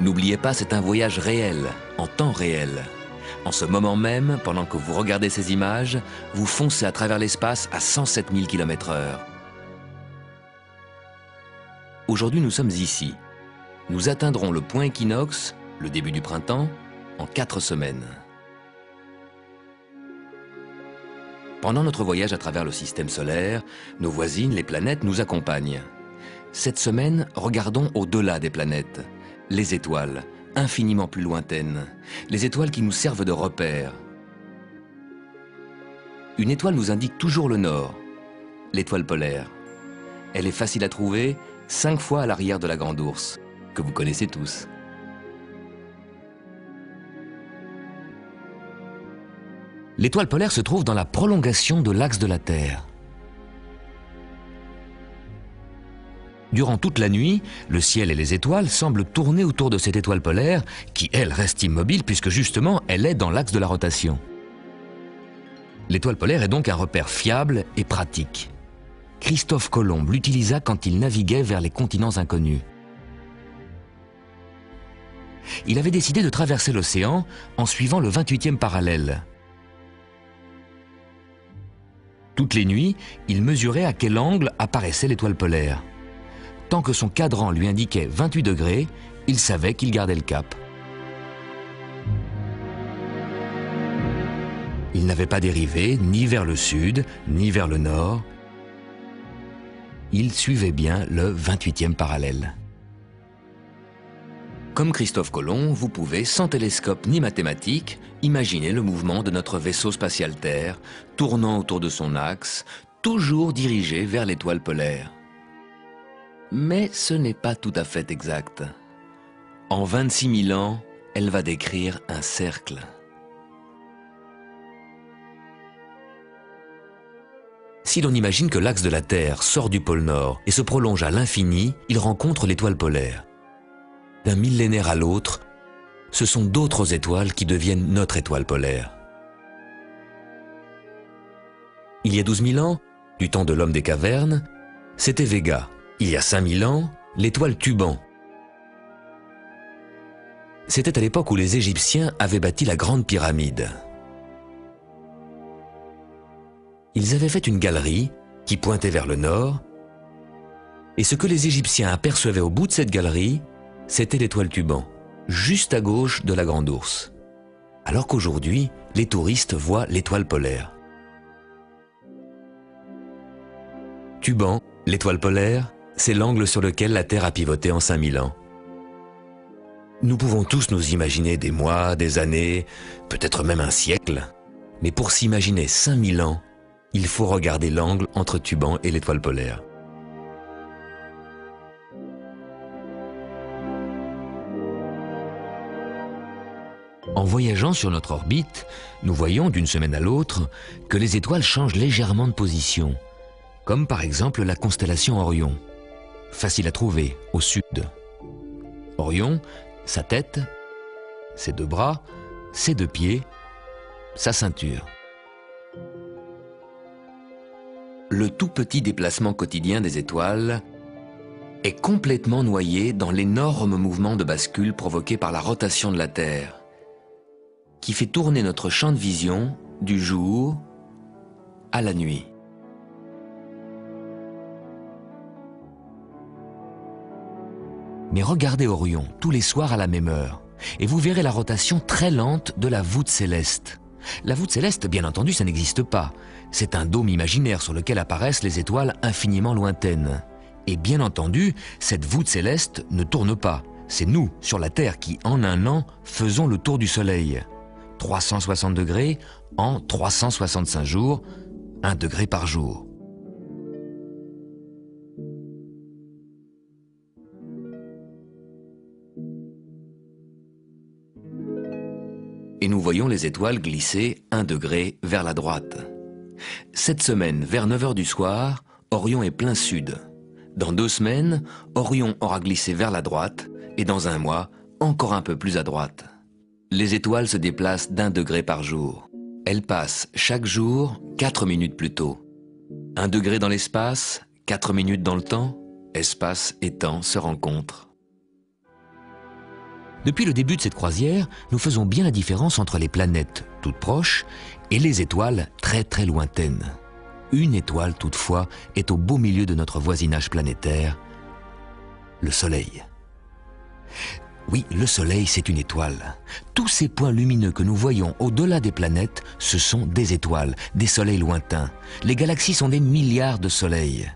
N'oubliez pas, c'est un voyage réel, en temps réel. En ce moment même, pendant que vous regardez ces images, vous foncez à travers l'espace à 107 000 km/h. Aujourd'hui, nous sommes ici. Nous atteindrons le point équinoxe, le début du printemps, en 4 semaines. Pendant notre voyage à travers le système solaire, nos voisines, les planètes, nous accompagnent. Cette semaine, regardons au-delà des planètes, les étoiles, infiniment plus lointaines, les étoiles qui nous servent de repères. Une étoile nous indique toujours le nord, l'étoile polaire. Elle est facile à trouver, 5 fois à l'arrière de la Grande Ourse, que vous connaissez tous. L'étoile polaire se trouve dans la prolongation de l'axe de la Terre. Durant toute la nuit, le ciel et les étoiles semblent tourner autour de cette étoile polaire qui, elle, reste immobile puisque justement, elle est dans l'axe de la rotation. L'étoile polaire est donc un repère fiable et pratique. Christophe Colomb l'utilisa quand il naviguait vers les continents inconnus. Il avait décidé de traverser l'océan en suivant le 28e parallèle. Toutes les nuits, il mesurait à quel angle apparaissait l'étoile polaire. Tant que son cadran lui indiquait 28 degrés, il savait qu'il gardait le cap. Il n'avait pas dérivé ni vers le sud, ni vers le nord. Il suivait bien le 28e parallèle. Comme Christophe Colomb, vous pouvez, sans télescope ni mathématiques, imaginer le mouvement de notre vaisseau spatial Terre, tournant autour de son axe, toujours dirigé vers l'étoile polaire. Mais ce n'est pas tout à fait exact. En 26 000 ans, elle va décrire un cercle. Si l'on imagine que l'axe de la Terre sort du pôle Nord et se prolonge à l'infini, il rencontre l'étoile polaire. D'un millénaire à l'autre, ce sont d'autres étoiles qui deviennent notre étoile polaire. Il y a 12 000 ans, du temps de l'homme des cavernes, c'était Véga. Il y a 5 000 ans, l'étoile Tuban. C'était à l'époque où les Égyptiens avaient bâti la Grande Pyramide. Ils avaient fait une galerie qui pointait vers le nord, et ce que les Égyptiens apercevaient au bout de cette galerie, c'était l'étoile Tuban, juste à gauche de la Grande Ourse. Alors qu'aujourd'hui, les touristes voient l'étoile polaire. Tuban, l'étoile polaire, c'est l'angle sur lequel la Terre a pivoté en 5000 ans. Nous pouvons tous nous imaginer des mois, des années, peut-être même un siècle. Mais pour s'imaginer 5000 ans, il faut regarder l'angle entre Tuban et l'étoile polaire. En voyageant sur notre orbite, nous voyons d'une semaine à l'autre que les étoiles changent légèrement de position, comme par exemple la constellation Orion. Facile à trouver, au sud. Orion, sa tête, ses 2 bras, ses 2 pieds, sa ceinture. Le tout petit déplacement quotidien des étoiles est complètement noyé dans l'énorme mouvement de bascule provoqué par la rotation de la Terre, qui fait tourner notre champ de vision du jour à la nuit. Mais regardez Orion tous les soirs à la même heure, et vous verrez la rotation très lente de la voûte céleste. La voûte céleste, bien entendu, ça n'existe pas. C'est un dôme imaginaire sur lequel apparaissent les étoiles infiniment lointaines. Et bien entendu, cette voûte céleste ne tourne pas. C'est nous, sur la Terre, qui, en un an, faisons le tour du Soleil. 360 degrés en 365 jours, 1 degré par jour. Et nous voyons les étoiles glisser 1 degré vers la droite. Cette semaine, vers 9 h du soir, Orion est plein sud. Dans 2 semaines, Orion aura glissé vers la droite et dans 1 mois, encore un peu plus à droite. Les étoiles se déplacent d'1 degré par jour. Elles passent chaque jour 4 minutes plus tôt. 1 degré dans l'espace, 4 minutes dans le temps, espace et temps se rencontrent. Depuis le début de cette croisière, nous faisons bien la différence entre les planètes toutes proches et les étoiles très très lointaines. Une étoile toutefois est au beau milieu de notre voisinage planétaire, le Soleil. Oui, le Soleil, c'est une étoile. Tous ces points lumineux que nous voyons au-delà des planètes, ce sont des étoiles, des soleils lointains. Les galaxies sont des milliards de soleils.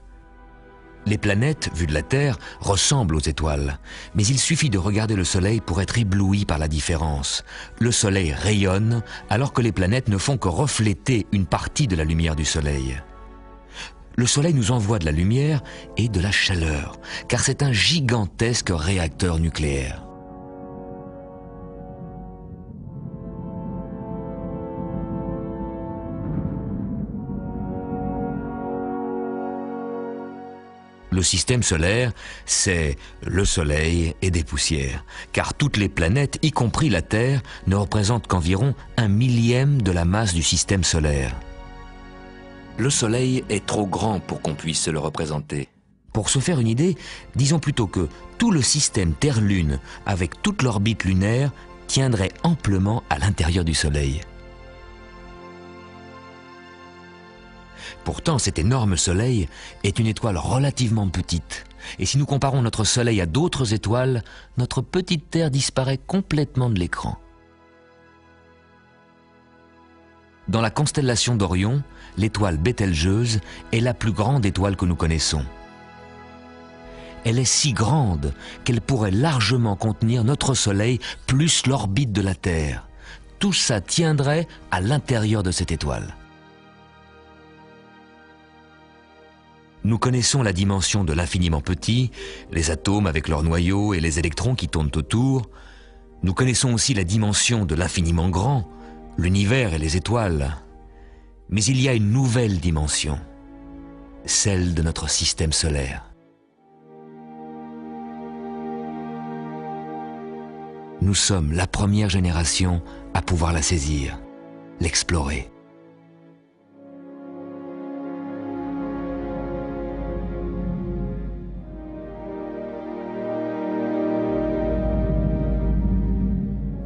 Les planètes, vues de la Terre, ressemblent aux étoiles. Mais il suffit de regarder le Soleil pour être ébloui par la différence. Le Soleil rayonne, alors que les planètes ne font que refléter une partie de la lumière du Soleil. Le Soleil nous envoie de la lumière et de la chaleur, car c'est un gigantesque réacteur nucléaire. Le système solaire, c'est le Soleil et des poussières, car toutes les planètes, y compris la Terre, ne représentent qu'environ 1/1000 de la masse du système solaire. Le Soleil est trop grand pour qu'on puisse se le représenter. Pour se faire une idée, disons plutôt que tout le système Terre-Lune, avec toute l'orbite lunaire, tiendrait amplement à l'intérieur du Soleil. Pourtant, cet énorme Soleil est une étoile relativement petite. Et si nous comparons notre Soleil à d'autres étoiles, notre petite Terre disparaît complètement de l'écran. Dans la constellation d'Orion, l'étoile Bételgeuse est la plus grande étoile que nous connaissons. Elle est si grande qu'elle pourrait largement contenir notre Soleil plus l'orbite de la Terre. Tout ça tiendrait à l'intérieur de cette étoile. Nous connaissons la dimension de l'infiniment petit, les atomes avec leurs noyaux et les électrons qui tournent autour. Nous connaissons aussi la dimension de l'infiniment grand, l'univers et les étoiles. Mais il y a une nouvelle dimension, celle de notre système solaire. Nous sommes la première génération à pouvoir la saisir, l'explorer.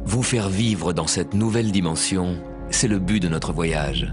Vous faire vivre dans cette nouvelle dimension, c'est le but de notre voyage.